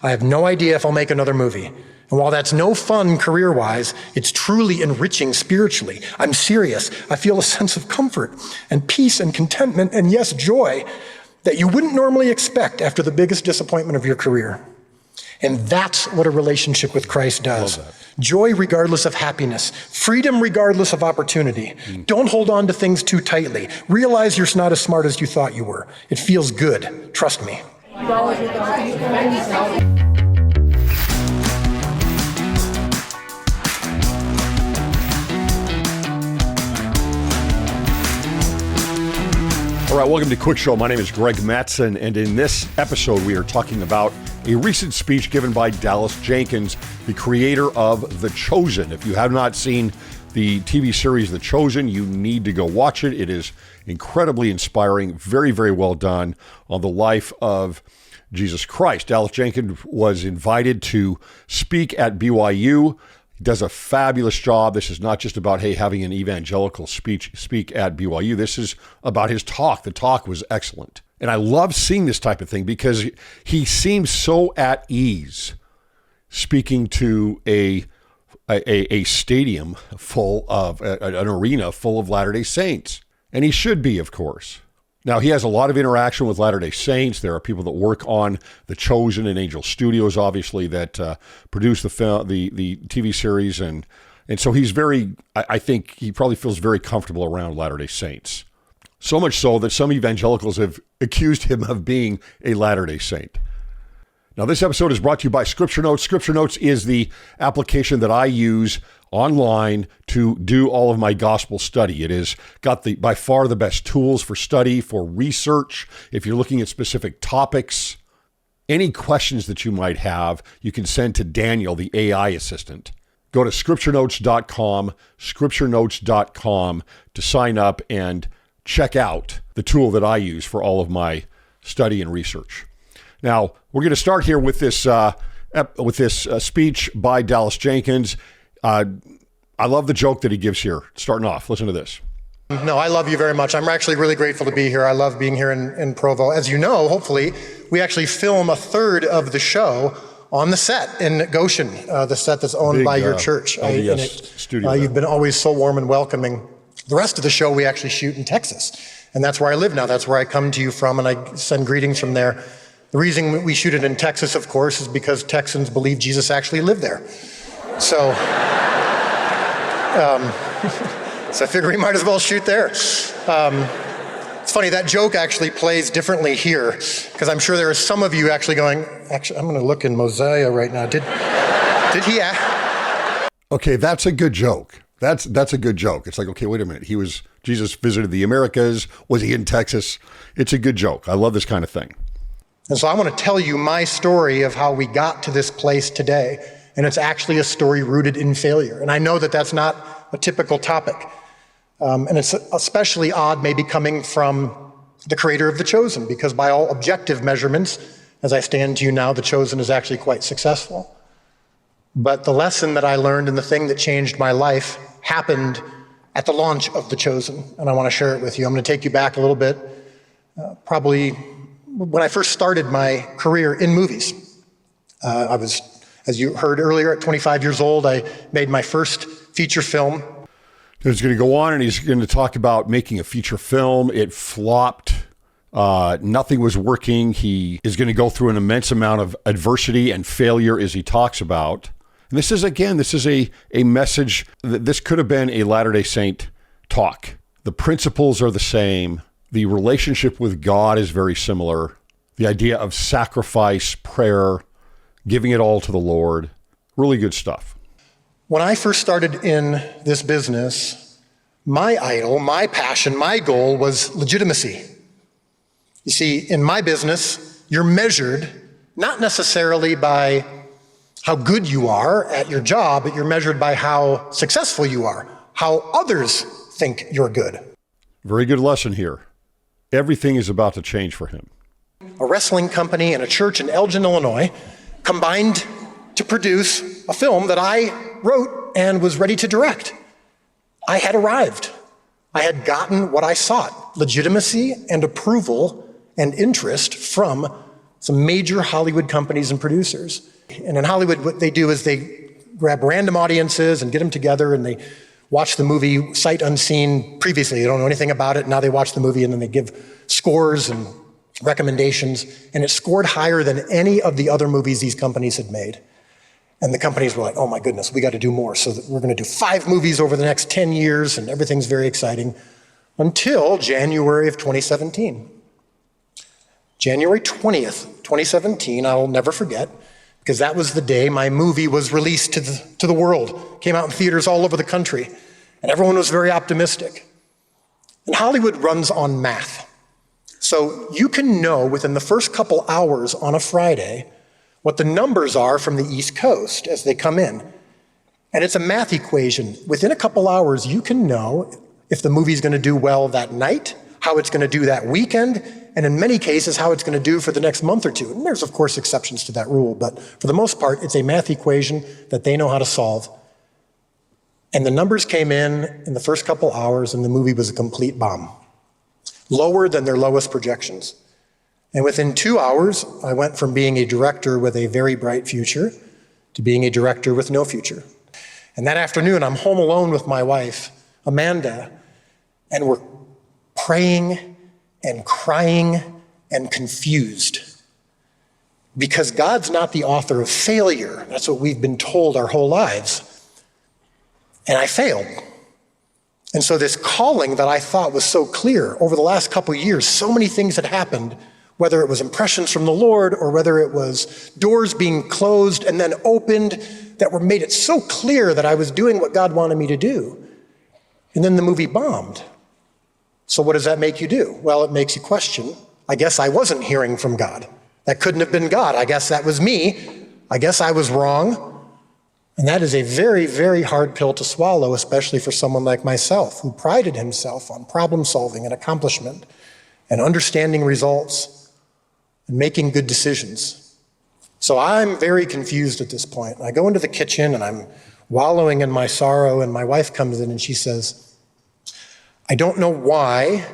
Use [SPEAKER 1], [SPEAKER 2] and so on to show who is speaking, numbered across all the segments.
[SPEAKER 1] I have no idea if I'll make another movie. And while that's no fun career-wise, it's truly enriching spiritually. I'm serious. I feel a sense of comfort and peace and contentment and, yes, joy that you wouldn't normally expect after the biggest disappointment of your career. And that's what a relationship with Christ does. Joy regardless of happiness, freedom regardless of opportunity. Don't hold on to things too tightly. Realize you're not as smart as you thought you were. It feels good. Trust me.
[SPEAKER 2] All right, welcome to Cwic Show. My name is Greg Mattson, and in this episode, we are talking about a recent speech given by Dallas Jenkins, the creator of The Chosen. If you have not seen the TV series The Chosen, you need to go watch it. It is incredibly inspiring, very, very well done on the life of Jesus Christ. Dallas Jenkins was invited to speak at BYU. He does a fabulous job. This is not just about, hey, having an evangelical speak at BYU. This is about his talk. The talk was excellent. And I love seeing this type of thing because he seems so at ease speaking to a stadium full of, an arena full of Latter-day Saints. And he should be, of course. Now, he has a lot of interaction with Latter-day Saints. There are people that work on The Chosen and Angel Studios, obviously, that produce the TV series. And so he's I think he probably feels very comfortable around Latter-day Saints. So much so that some evangelicals have accused him of being a Latter-day Saint. Now, this episode is brought to you by Scripture Notes. Scripture Notes is the application that I use online to do all of my gospel study. It has got by far the best tools for study, for research. If you're looking at specific topics, any questions that you might have, you can send to Daniel, the AI assistant. Go to scripturenotes.com to sign up and check out the tool that I use for all of my study and research. Now, we're going to start here with this speech by Dallas Jenkins. I love the joke that he gives here. Starting off, listen to this.
[SPEAKER 1] No, I love you very much. I'm actually really grateful to be here. I love being here in Provo. As you know, hopefully, we actually film a third of the show on the set in Goshen, the set that's owned by your church.
[SPEAKER 2] Studio.
[SPEAKER 1] You've been always so warm and welcoming. The rest of the show we actually shoot in Texas, and that's where I live now. That's where I come to you from, and I send greetings from there. The reason we shoot it in Texas, of course, is because Texans believe Jesus actually lived there. So, so I figure we might as well shoot there. It's funny, that joke actually plays differently here, because I'm sure there are some of you actually going, actually, I'm going to look in Mosiah right now. Did he?
[SPEAKER 2] Okay, that's a good joke. That's a good joke. It's like, okay, wait a minute. Jesus visited the Americas. Was he in Texas? It's a good joke. I love this kind of thing.
[SPEAKER 1] And so I want to tell you my story of how we got to this place today. And it's actually a story rooted in failure. And I know that that's not a typical topic. And it's especially odd maybe coming from the creator of The Chosen, because by all objective measurements, as I stand to you now, The Chosen is actually quite successful. But the lesson that I learned and the thing that changed my life happened at the launch of The Chosen. And I want to share it with you. I'm going to take you back a little bit, probably when I first started my career in movies. I was, as you heard earlier, at 25 years old, I made my first feature film.
[SPEAKER 2] He's going to go on and he's going to talk about making a feature film. It flopped. Nothing was working. He is going to go through an immense amount of adversity and failure as he talks about. And this is a message that this could have been a Latter-day Saint talk. The principles are the same. The relationship with God is very similar. The idea of sacrifice, prayer, giving it all to the Lord. Really good stuff.
[SPEAKER 1] When I first started in this business, my idol, my passion, my goal was legitimacy. You see, in my business, you're measured not necessarily by how good you are at your job, but you're measured by how successful you are, how others think you're good.
[SPEAKER 2] Very good lesson here. Everything is about to change for him.
[SPEAKER 1] A wrestling company and a church in Elgin, Illinois, combined to produce a film that I wrote and was ready to direct. I had arrived. I had gotten what I sought, legitimacy and approval and interest from some major Hollywood companies and producers. And in Hollywood, what they do is they grab random audiences and get them together, and they watch the movie sight unseen previously. They don't know anything about it. Now they watch the movie, and then they give scores and recommendations. And it scored higher than any of the other movies these companies had made. And the companies were like, oh my goodness, we got to do more. So we're going to do 5 movies over the next 10 years, and everything's very exciting. Until January of 2017. January 20th, 2017, I'll never forget, because that was the day my movie was released to the world. Came out in theaters all over the country, and everyone was very optimistic. And Hollywood runs on math. So you can know within the first couple hours on a Friday what the numbers are from the East Coast as they come in. And it's a math equation. Within a couple hours, you can know if the movie's going to do well that night, how it's going to do that weekend, and in many cases, how it's going to do for the next month or two. And there's, of course, exceptions to that rule, but for the most part, it's a math equation that they know how to solve. And the numbers came in the first couple hours, and the movie was a complete bomb, lower than their lowest projections. And within 2 hours, I went from being a director with a very bright future to being a director with no future. And that afternoon, I'm home alone with my wife, Amanda, and we're praying and crying and confused. Because God's not the author of failure. That's what we've been told our whole lives. And I failed. And so this calling that I thought was so clear over the last couple of years, so many things had happened, whether it was impressions from the Lord or whether it was doors being closed and then opened that were made it so clear that I was doing what God wanted me to do. And then the movie bombed. So what does that make you do? Well, it makes you question, I guess I wasn't hearing from God. That couldn't have been God. I guess that was me. I guess I was wrong. And that is a very, very hard pill to swallow, especially for someone like myself, who prided himself on problem solving and accomplishment and understanding results and making good decisions. So I'm very confused at this point. I go into the kitchen and I'm wallowing in my sorrow, and my wife comes in and she says, I don't know why,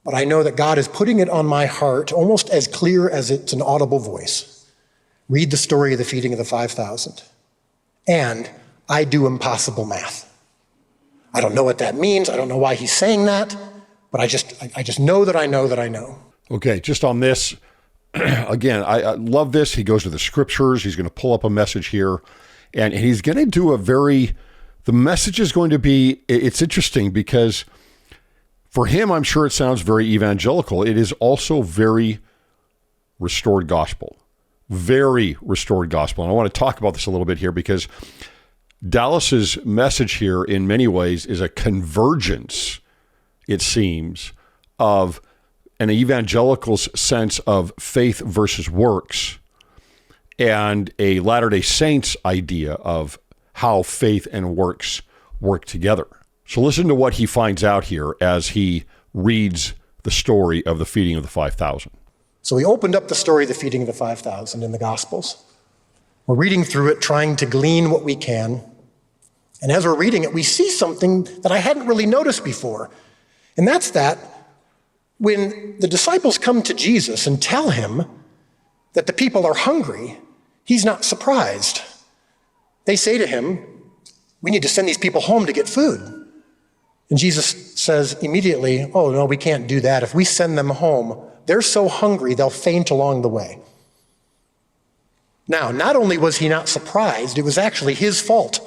[SPEAKER 1] but I know that God is putting it on my heart almost as clear as it's an audible voice. Read the story of the feeding of the 5,000. And I do impossible math. I don't know what that means. I don't know why he's saying that, but I just know that I know that I know.
[SPEAKER 2] Okay, just on this, again, I love this. He goes to the scriptures. He's going to pull up a message here, and he's going to do the message is going to be, it's interesting because for him, I'm sure it sounds very evangelical. It is also very restored gospel. Very restored gospel. And I want to talk about this a little bit here because Dallas's message here in many ways is a convergence, it seems, of an evangelical's sense of faith versus works and a Latter-day Saints idea of how faith and works work together. So listen to what he finds out here as he reads the story of the feeding of the 5,000.
[SPEAKER 1] So we opened up the story of the feeding of the 5,000 in the Gospels. We're reading through it, trying to glean what we can. And as we're reading it, we see something that I hadn't really noticed before. And that's that when the disciples come to Jesus and tell him that the people are hungry, he's not surprised. They say to him, we need to send these people home to get food. And Jesus says immediately, oh, no, we can't do that. If we send them home, they're so hungry, they'll faint along the way. Now, not only was he not surprised, it was actually his fault.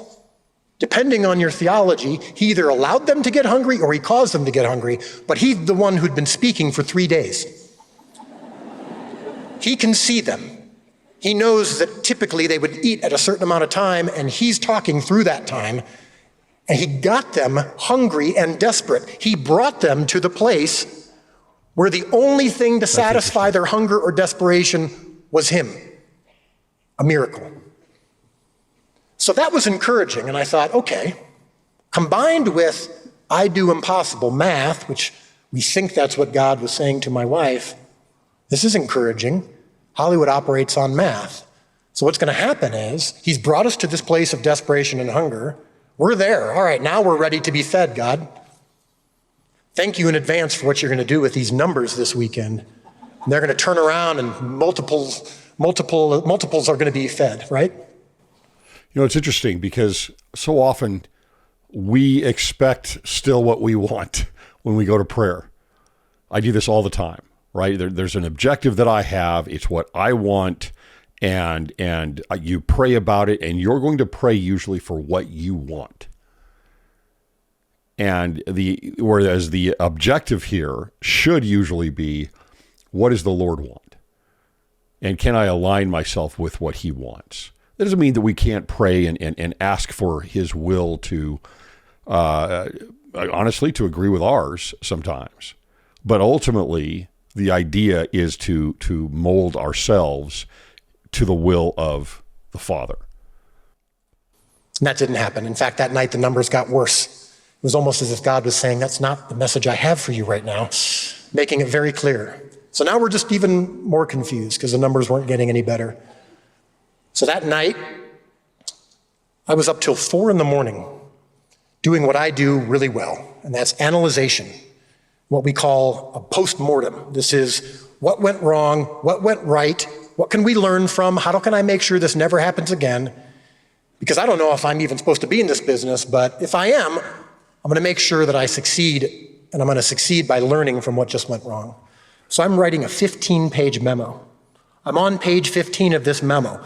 [SPEAKER 1] Depending on your theology, he either allowed them to get hungry or he caused them to get hungry, but he's the one who'd been speaking for 3 days. He can see them. He knows that typically they would eat at a certain amount of time, and he's talking through that time, and he got them hungry and desperate. He brought them to the place where the only thing to satisfy their hunger or desperation was him, a miracle. So that was encouraging, and I thought, okay, combined with I do impossible math, which we think that's what God was saying to my wife, this is encouraging. Hollywood operates on math. So what's going to happen is he's brought us to this place of desperation and hunger. We're there. All right, now we're ready to be fed, God. Thank you in advance for what you're going to do with these numbers this weekend. And they're going to turn around and multiples are going to be fed, right?
[SPEAKER 2] You know, it's interesting because so often we expect still what we want when we go to prayer. I do this all the time, right? There's an objective that I have. It's what I want. And you pray about it, and you're going to pray usually for what you want. And whereas the objective here should usually be, what does the Lord want? And can I align myself with what he wants? That doesn't mean that we can't pray and ask for his will to, honestly, to agree with ours sometimes. But ultimately, the idea is to mold ourselves to the will of the Father.
[SPEAKER 1] And that didn't happen. In fact, that night the numbers got worse. It was almost as if God was saying, that's not the message I have for you right now, making it very clear. So now we're just even more confused because the numbers weren't getting any better. So that night, I was up till 4 a.m. doing what I do really well, and that's analyzation, what we call a post-mortem. This is what went wrong, what went right, what can we learn from, how can I make sure this never happens again? Because I don't know if I'm even supposed to be in this business, but if I am, I'm going to make sure that I succeed, and I'm going to succeed by learning from what just went wrong. So I'm writing a 15-page memo. I'm on page 15 of this memo,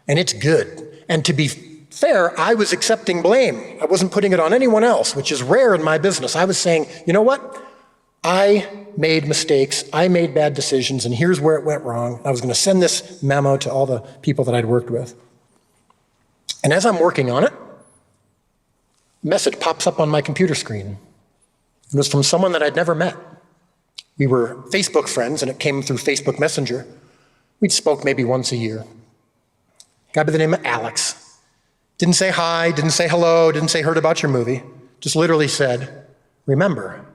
[SPEAKER 1] and it's good. And to be fair, I was accepting blame. I wasn't putting it on anyone else, which is rare in my business. I was saying, you know what? I made mistakes, I made bad decisions, and here's where it went wrong. I was going to send this memo to all the people that I'd worked with. And as I'm working on it, a message pops up on my computer screen. It was from someone that I'd never met. We were Facebook friends, and it came through Facebook Messenger. We'd spoke maybe once a year. A guy by the name of Alex. Didn't say hi, didn't say hello, didn't say heard about your movie. Just literally said, remember,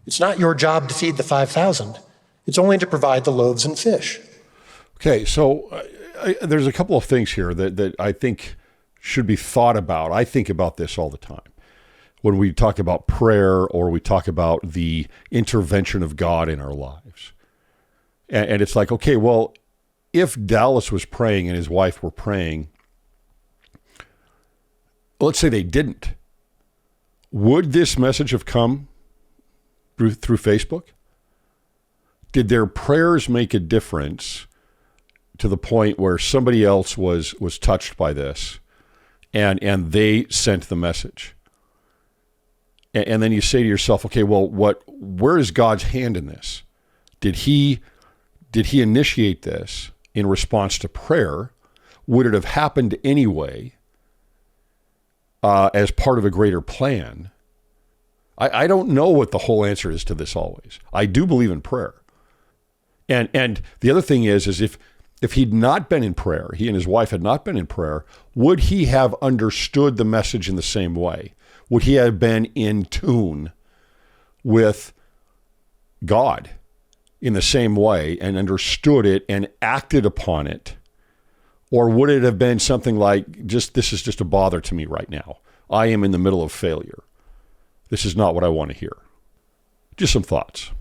[SPEAKER 1] it's not your job to feed the 5,000. It's only to provide the loaves and fish.
[SPEAKER 2] Okay, so there's a couple of things here that I think should be thought about. I think about this all the time. When we talk about prayer or we talk about the intervention of God in our lives. And it's like, okay, well, if Dallas was praying and his wife were praying, let's say they didn't, would this message have come through Facebook? Did their prayers make a difference to the point where somebody else was touched by this and they sent the message? And then you say to yourself, okay, well, where is God's hand in this? Did he initiate this in response to prayer? Would it have happened anyway as part of a greater plan? I don't know what the whole answer is to this always. I do believe in prayer. And the other thing is if he'd not been in prayer, he and his wife had not been in prayer, would he have understood the message in the same way? Would he have been in tune with God in the same way and understood it and acted upon it? Or would it have been something like, this is just a bother to me right now. I am in the middle of failure. This is not what I want to hear. Just some thoughts.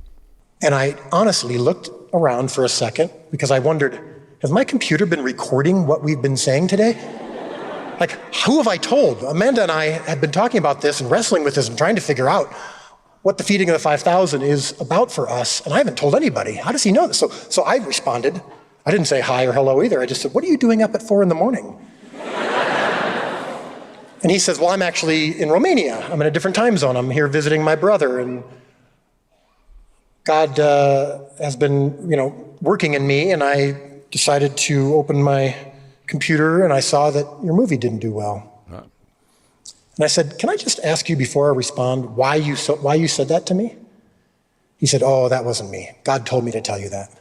[SPEAKER 1] And I honestly looked around for a second because I wondered, has my computer been recording what we've been saying today? Like, who have I told? Amanda and I had been talking about this and wrestling with this and trying to figure out what the feeding of the 5,000 is about for us, and I haven't told anybody. How does he know this? So I responded. I didn't say hi or hello either. I just said, what are you doing up at 4 a.m? And he says, well, I'm actually in Romania. I'm in a different time zone. I'm here visiting my brother, and God has been, working in me, and I decided to open my computer, and I saw that your movie didn't do well.
[SPEAKER 2] Huh.
[SPEAKER 1] And I said, can I just ask you before I respond why you said that to me? He said, oh, that wasn't me. God told me to tell you that.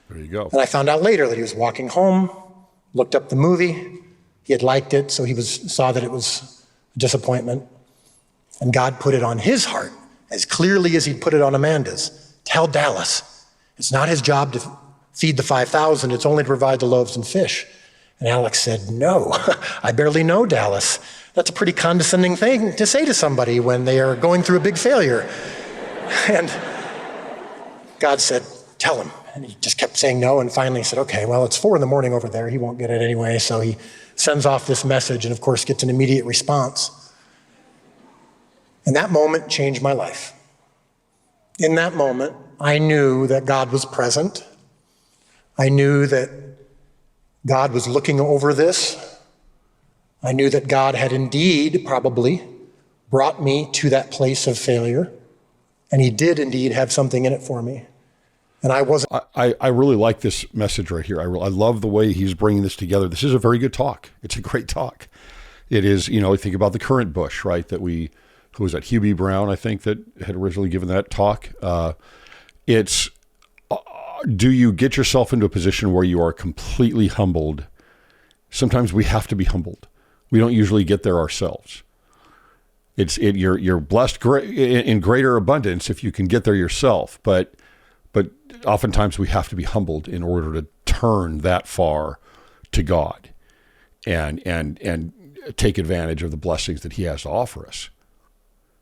[SPEAKER 2] There you go.
[SPEAKER 1] And I found out later that he was walking home, looked up the movie. He had liked it, so he saw that it was a disappointment. And God put it on his heart, as clearly as he'd put it on Amanda's. Tell Dallas, it's not his job to feed the 5,000, it's only to provide the loaves and fish. And Alex said, no, I barely know Dallas. That's a pretty condescending thing to say to somebody when they are going through a big failure. And God said, tell him. And he just kept saying no, and finally said, okay, well, it's 4 a.m. over there. He won't get it anyway. So he sends off this message and, of course, gets an immediate response. And that moment changed my life. In that moment, I knew that God was present. I knew that God was looking over this. I knew that God had indeed probably brought me to that place of failure. And he did indeed have something in it for me. And I wasn't.
[SPEAKER 2] I really like this message right here. I love the way he's bringing this together. This is a very good talk. It's a great talk. It is, think about the current Bush, right? Who was that? Hubie Brown, I think, that had originally given that talk. Do you get yourself into a position where you are completely humbled? Sometimes we have to be humbled. We don't usually get there ourselves. You're blessed in greater abundance if you can get there yourself, but oftentimes we have to be humbled in order to turn that far to God and take advantage of the blessings that he has to offer us.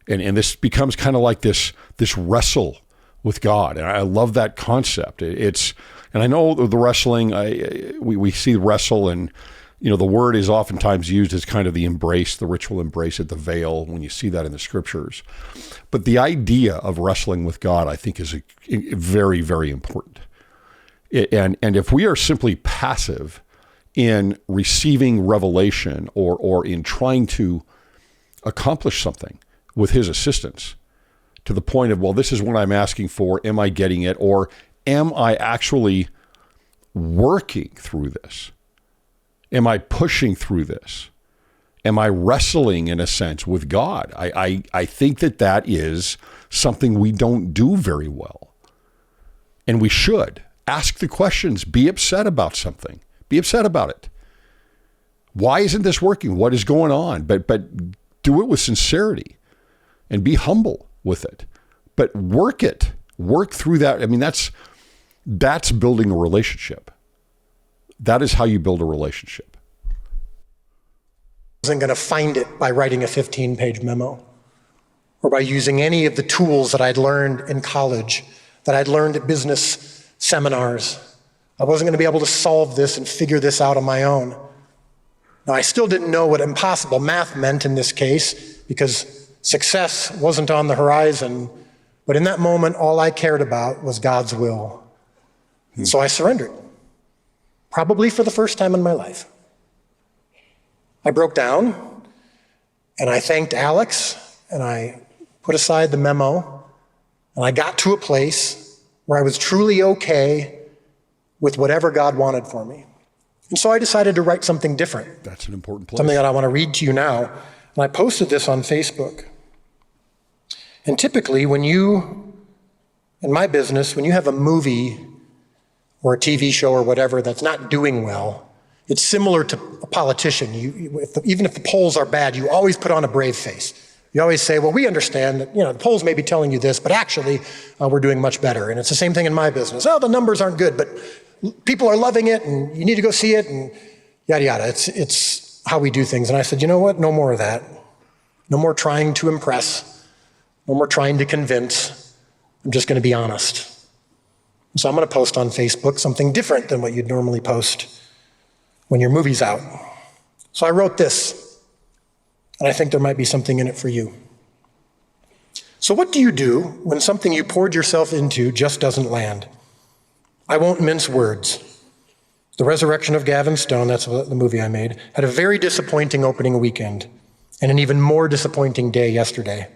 [SPEAKER 2] And this becomes kind of like this wrestle with God. And I love that concept. And I know the wrestling, we see wrestle, and the word is oftentimes used as kind of the embrace, the ritual embrace at the veil, when you see that in the scriptures. But the idea of wrestling with God, I think, is very, very important. And if we are simply passive in receiving revelation or in trying to accomplish something with his assistance, to the point of, well, this is what I'm asking for, am I getting it? Or am I actually working through this? Am I pushing through this? Am I wrestling, in a sense, with God? I think that is something we don't do very well. And we should. Ask the questions. Be upset about something. Be upset about it. Why isn't this working? What is going on? But do it with sincerity and be humble with it. But work it. Work through that. I mean, that's building a relationship. That is how you build a relationship.
[SPEAKER 1] I wasn't going to find it by writing a 15-page memo or by using any of the tools that I'd learned in college, that I'd learned at business seminars. I wasn't going to be able to solve this and figure this out on my own. Now, I still didn't know what impossible math meant in this case, because success wasn't on the horizon. But in that moment, all I cared about was God's will. So I surrendered. Probably for the first time in my life. I broke down, and I thanked Alex, and I put aside the memo, and I got to a place where I was truly okay with whatever God wanted for me. And so I decided to write something different.
[SPEAKER 2] That's an important place.
[SPEAKER 1] Something that I want to read to you now. And I posted this on Facebook. And typically, in my business, when you have a movie or a TV show or whatever that's not doing well, it's similar to a politician. Even if the polls are bad, you always put on a brave face. You always say, well, we understand that the polls may be telling you this, but actually we're doing much better. And it's the same thing in my business. Oh, the numbers aren't good, but people are loving it, and you need to go see it, and yada, yada. It's how we do things. And I said, you know what? No more of that. No more trying to impress. No more trying to convince. I'm just going to be honest. So I'm going to post on Facebook something different than what you'd normally post when your movie's out. So I wrote this, and I think there might be something in it for you. So what do you do when something you poured yourself into just doesn't land? I won't mince words. The Resurrection of Gavin Stone, that's the movie I made, had a very disappointing opening weekend and an even more disappointing day yesterday.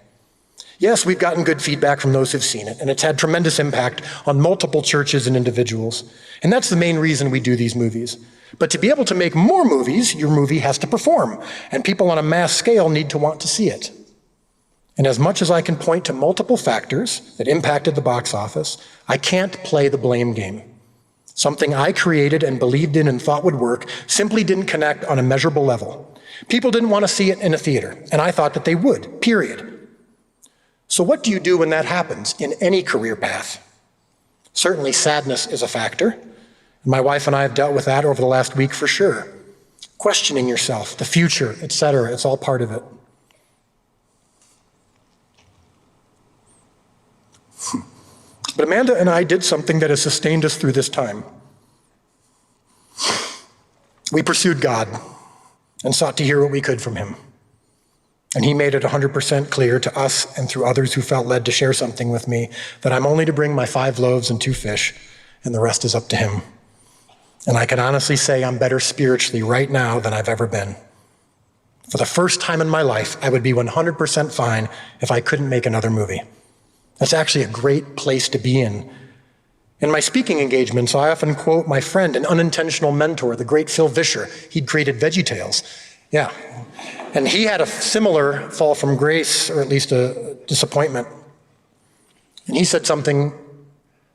[SPEAKER 1] Yes, we've gotten good feedback from those who've seen it, and it's had tremendous impact on multiple churches and individuals. And that's the main reason we do these movies. But to be able to make more movies, your movie has to perform, and people on a mass scale need to want to see it. And as much as I can point to multiple factors that impacted the box office, I can't play the blame game. Something I created and believed in and thought would work simply didn't connect on a measurable level. People didn't want to see it in a theater, and I thought that they would, period. So what do you do when that happens in any career path? Certainly sadness is a factor. My wife and I have dealt with that over the last week for sure. Questioning yourself, the future, etc. It's all part of it. But Amanda and I did something that has sustained us through this time. We pursued God and sought to hear what we could from him. And he made it 100% clear to us and through others who felt led to share something with me that I'm only to bring my 5 loaves and 2 fish, and the rest is up to him. And I can honestly say I'm better spiritually right now than I've ever been. For the first time in my life, I would be 100% fine if I couldn't make another movie. That's actually a great place to be in. In my speaking engagements, I often quote my friend and unintentional mentor, the great Phil Vischer. He'd created VeggieTales. Yeah. And he had a similar fall from grace, or at least a disappointment. And he said something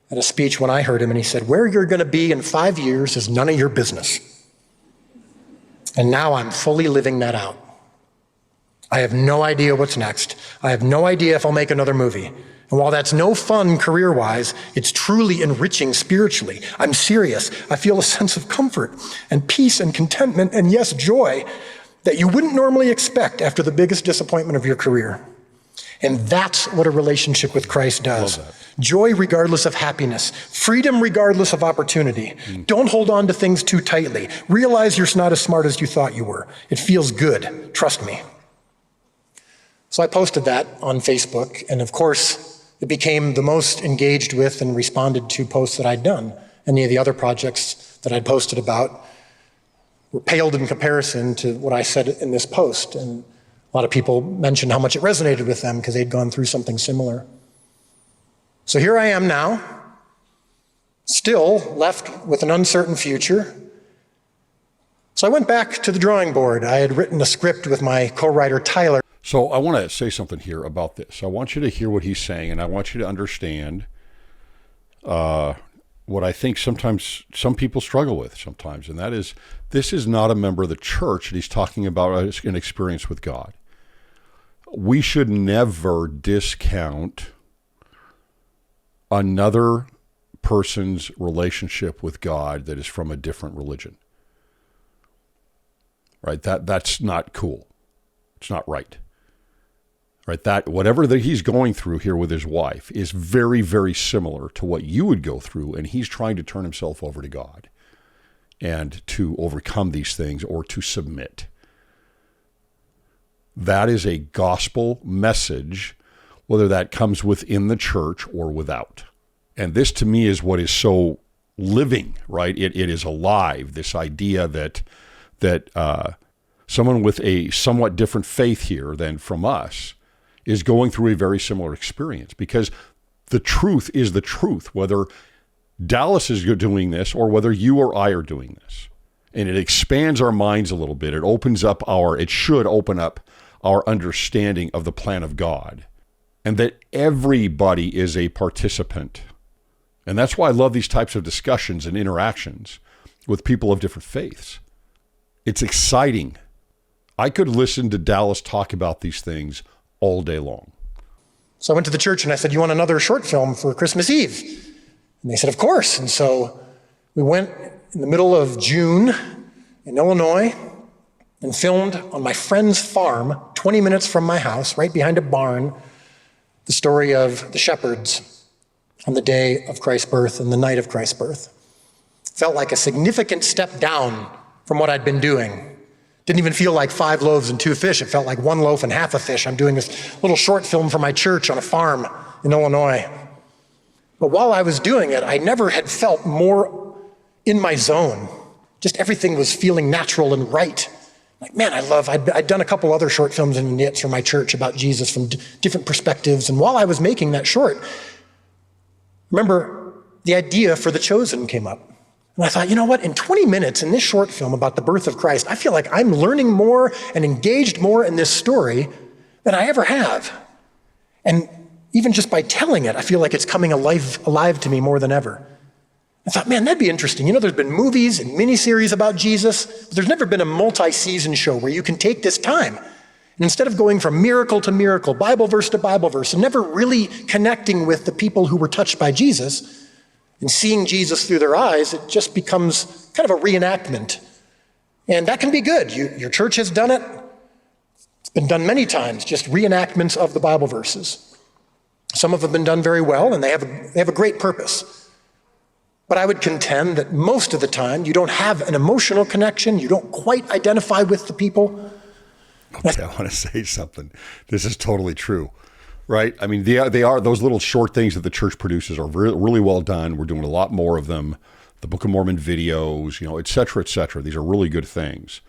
[SPEAKER 1] at a speech when I heard him, and he said, "Where you're going to be in 5 years is none of your business." And now I'm fully living that out. I have no idea what's next. I have no idea if I'll make another movie. And while that's no fun career-wise, it's truly enriching spiritually. I'm serious. I feel a sense of comfort and peace and contentment and, yes, joy that you wouldn't normally expect after the biggest disappointment of your career. And that's what a relationship with Christ does. Joy regardless of happiness, freedom regardless of opportunity. Don't hold on to things too tightly. Realize you're not as smart as you thought you were. It feels good. Trust me. So I posted that on Facebook, and of course, it became the most engaged with and responded to posts that I'd done. Any of the other projects that I'd posted about were paled in comparison to what I said in this post. And a lot of people mentioned how much it resonated with them because they'd gone through something similar. So here I am now, still left with an uncertain future. So I went back to the drawing board. I had written a script with my co-writer Tyler.
[SPEAKER 2] So I want to say something here about this. I want you to hear what he's saying, and I want you to understand what I think sometimes some people struggle with sometimes, and that is, this is not a member of the church, and he's talking about an experience with God. We should never discount another person's relationship with God that is from a different religion. Right? That's not cool. It's not right. Right? That whatever that he's going through here with his wife is very, very similar to what you would go through, and he's trying to turn himself over to God and to overcome these things or to submit. That is a gospel message, whether that comes within the church or without. And this to me is what is so living, right? It is alive, this idea that someone with a somewhat different faith here than from us is going through a very similar experience, because the truth is the truth, whether Dallas is doing this or whether you or I are doing this. And it expands our minds a little bit. It should open up our understanding of the plan of God, and that everybody is a participant. And that's why I love these types of discussions and interactions with people of different faiths. It's exciting. I could listen to Dallas talk about these things all day long.
[SPEAKER 1] So I went to the church and I said, "You want another short film for Christmas Eve?" And they said, "Of course." And so we went in the middle of June in Illinois and filmed on my friend's farm, 20 minutes from my house, right behind a barn, the story of the shepherds on the day of Christ's birth and the night of Christ's birth. Felt like a significant step down from what I'd been doing. Didn't even feel like 5 loaves and 2 fish. It felt like 1 loaf and half a fish. I'm doing this little short film for my church on a farm in Illinois. But while I was doing it, I never had felt more in my zone. Just everything was feeling natural and right. Like, man, I'd done a couple other short films and vignettes for my church about Jesus from different perspectives. And while I was making that short, remember, the idea for The Chosen came up. And I thought, you know what, in 20 minutes in this short film about the birth of Christ, I feel like I'm learning more and engaged more in this story than I ever have. And even just by telling it, I feel like it's coming alive to me more than ever. I thought, man, that'd be interesting. You know, there's been movies and miniseries about Jesus, but there's never been a multi-season show where you can take this time. And instead of going from miracle to miracle, Bible verse to Bible verse, and never really connecting with the people who were touched by Jesus, and seeing Jesus through their eyes, it just becomes kind of a reenactment. And that can be good. Your church has done it. It's been done many times, just reenactments of the Bible verses. Some of them have been done very well, and they have a great purpose. But I would contend that most of the time, you don't have an emotional connection, you don't quite identify with the people.
[SPEAKER 2] Okay, I want to say something. This is totally true, right? I mean, they are those little short things that the church produces are really well done. We're doing a lot more of them. The Book of Mormon videos, et cetera, et cetera. These are really good things.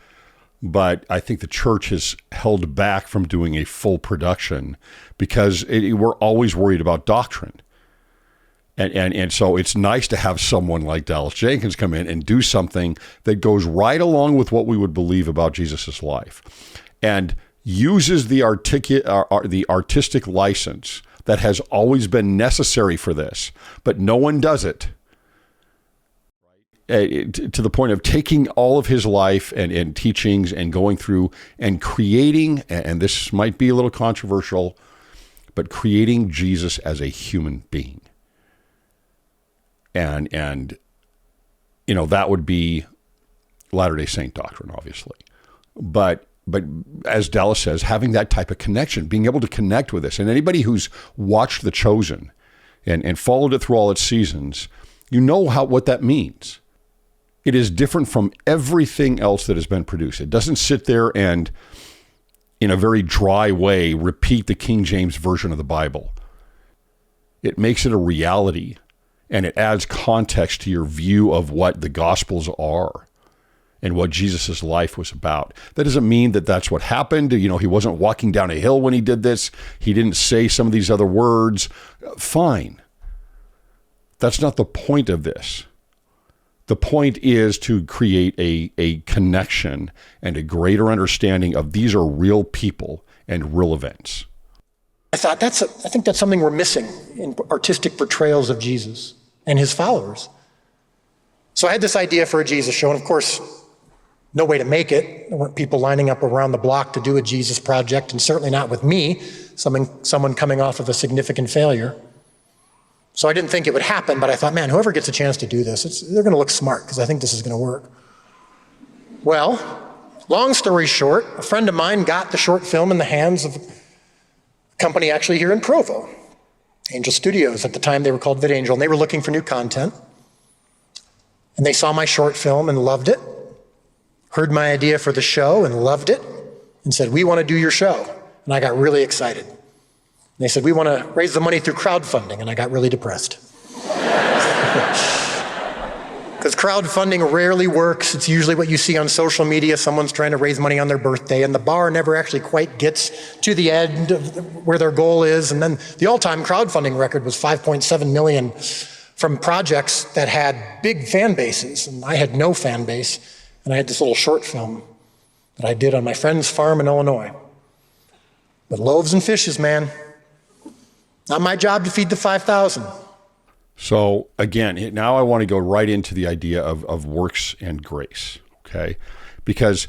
[SPEAKER 2] But I think the church has held back from doing a full production because we're always worried about doctrine. And so it's nice to have someone like Dallas Jenkins come in and do something that goes right along with what we would believe about Jesus' life and uses the artistic license that has always been necessary for this, but no one does it. To the point of taking all of his life and teachings and going through and creating, and this might be a little controversial, but creating Jesus as a human being. And that would be Latter-day Saint doctrine, obviously. But as Dallas says, having that type of connection, being able to connect with this, and anybody who's watched The Chosen and followed it through all its seasons, you know what that means. It is different from everything else that has been produced. It doesn't sit there and, in a very dry way, repeat the King James Version of the Bible. It makes it a reality, and it adds context to your view of what the Gospels are and what Jesus' life was about. That doesn't mean that that's what happened. He wasn't walking down a hill when he did this. He didn't say some of these other words. Fine. That's not the point of this. The point is to create a connection and a greater understanding of these are real people and real events.
[SPEAKER 1] I think that's something we're missing in artistic portrayals of Jesus and his followers. So I had this idea for a Jesus show, and of course, no way to make it. There weren't people lining up around the block to do a Jesus project, and certainly not with me, someone coming off of a significant failure. So I didn't think it would happen, but I thought, man, whoever gets a chance to do this, they're going to look smart because I think this is going to work. Well, long story short, a friend of mine got the short film in the hands of a company actually here in Provo, Angel Studios. At the time, they were called VidAngel, and they were looking for new content. And they saw my short film and loved it, heard my idea for the show and loved it, and said, we want to do your show. And I got really excited. And they said, we want to raise the money through crowdfunding, and I got really depressed. Because crowdfunding rarely works. It's usually what you see on social media. Someone's trying to raise money on their birthday, and the bar never actually quite gets to the end of where their goal is. And then the all-time crowdfunding record was $5.7 million from projects that had big fan bases, and I had no fan base. And I had this little short film that I did on my friend's farm in Illinois. But loaves and fishes, man. Not my job to feed the 5,000.
[SPEAKER 2] So again, now I want to go right into the idea of works and grace, okay? Because,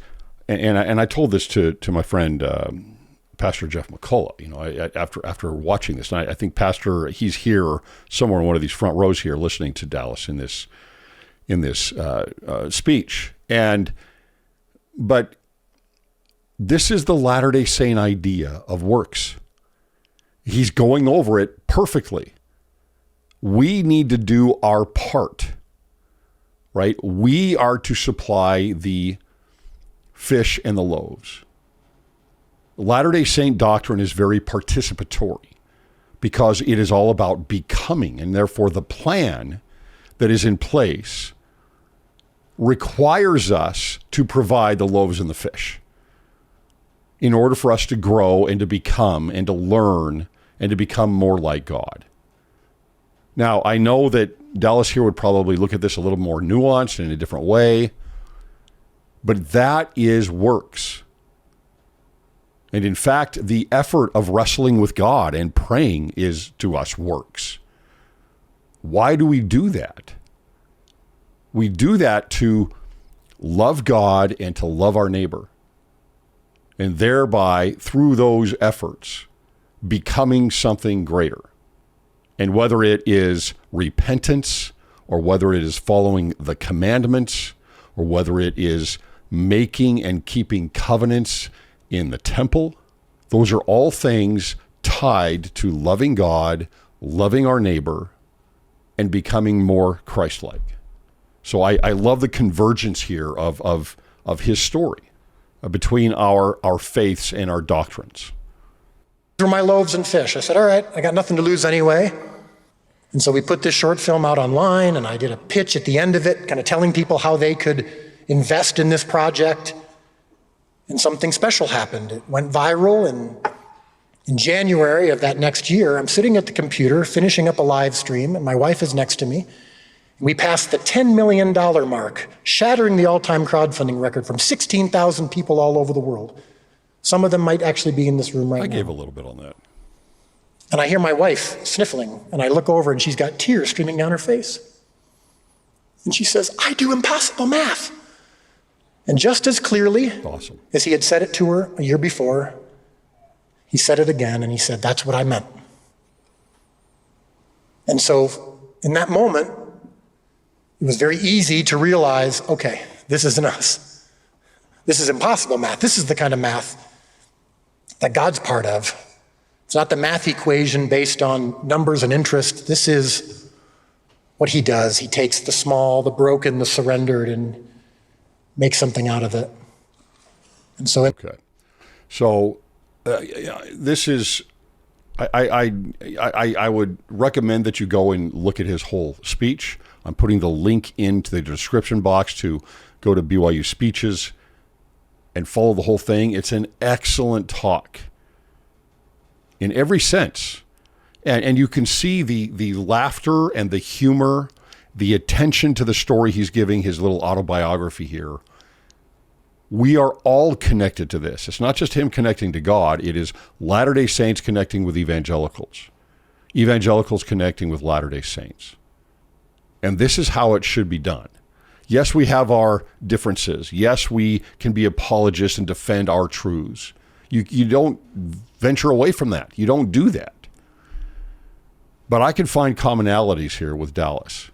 [SPEAKER 2] and I told this to my friend, Pastor Jeff McCullough, after watching this, and I think Pastor, he's here somewhere in one of these front rows here listening to Dallas in this speech. But this is the Latter-day Saint idea of works. He's going over it perfectly. We need to do our part, right? We are to supply the fish and the loaves. Latter-day Saint doctrine is very participatory because it is all about becoming, and therefore the plan that is in place requires us to provide the loaves and the fish in order for us to grow and to become and to learn and to become more like God. Now, I know that Dallas here would probably look at this a little more nuanced and in a different way, but that is works. And in fact, the effort of wrestling with God and praying is to us works. Why do we do that? We do that to love God and to love our neighbor. And thereby, through those efforts, becoming something greater. And whether it is repentance, or whether it is following the commandments, or whether it is making and keeping covenants in the temple, those are all things tied to loving God, loving our neighbor, and becoming more Christ-like. So I love the convergence here of his story between our faiths and our doctrines.
[SPEAKER 1] These were my loaves and fish. I said, all right, I got nothing to lose anyway. And so we put this short film out online, and I did a pitch at the end of it, kind of telling people how they could invest in this project. And something special happened. It went viral, and in January of that next year, I'm sitting at the computer finishing up a live stream, and my wife is next to me. We passed the $10 million mark, shattering the all-time crowdfunding record from 16,000 people all over the world. Some of them might actually be in this room right now.
[SPEAKER 2] I gave a little bit on that.
[SPEAKER 1] And I hear my wife sniffling, and I look over, and she's got tears streaming down her face. And she says, I do impossible math. And just as clearly
[SPEAKER 2] Awesome.
[SPEAKER 1] as he had said it to her a year before, he said it again, and he said, that's what I meant. And so in that moment, it was very easy to realize, okay, this isn't us. This is impossible math. This is the kind of math that God's part of. It's not the math equation based on numbers and interest. This is what he does. He takes the small, the broken, the surrendered, and makes something out of it. And so
[SPEAKER 2] Okay. So this is, I would recommend that you go and look at his whole speech. I'm putting the link into the description box to go to BYU speeches and follow the whole thing. It's an excellent talk in every sense. And you can see the laughter and the humor, the attention to the story he's giving, his little autobiography here. We are all connected to this. It's not just him connecting to God. It is Latter-day Saints connecting with evangelicals. Evangelicals connecting with Latter-day Saints. And this is how it should be done. Yes, we have our differences. Yes, we can be apologists and defend our truths. You don't venture away from that. You don't do that. But I can find commonalities here with Dallas.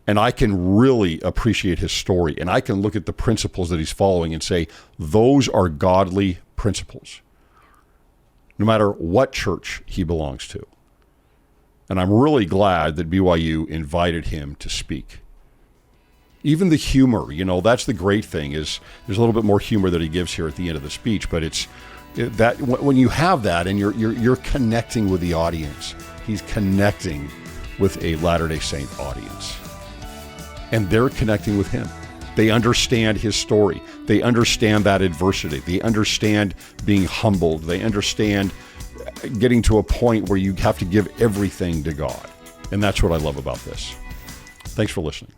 [SPEAKER 2] And I can really appreciate his story. And I can look at the principles that he's following and say, those are godly principles, no matter what church he belongs to. And I'm really glad that BYU invited him to speak. Even the humor, that's the great thing, is there's a little bit more humor that he gives here at the end of the speech, but it's that when you have that and you're connecting with the audience, he's connecting with a Latter-day Saint audience. And they're connecting with him. They understand his story. They understand that adversity. They understand being humbled. They understand getting to a point where you have to give everything to God. And that's what I love about this. Thanks for listening.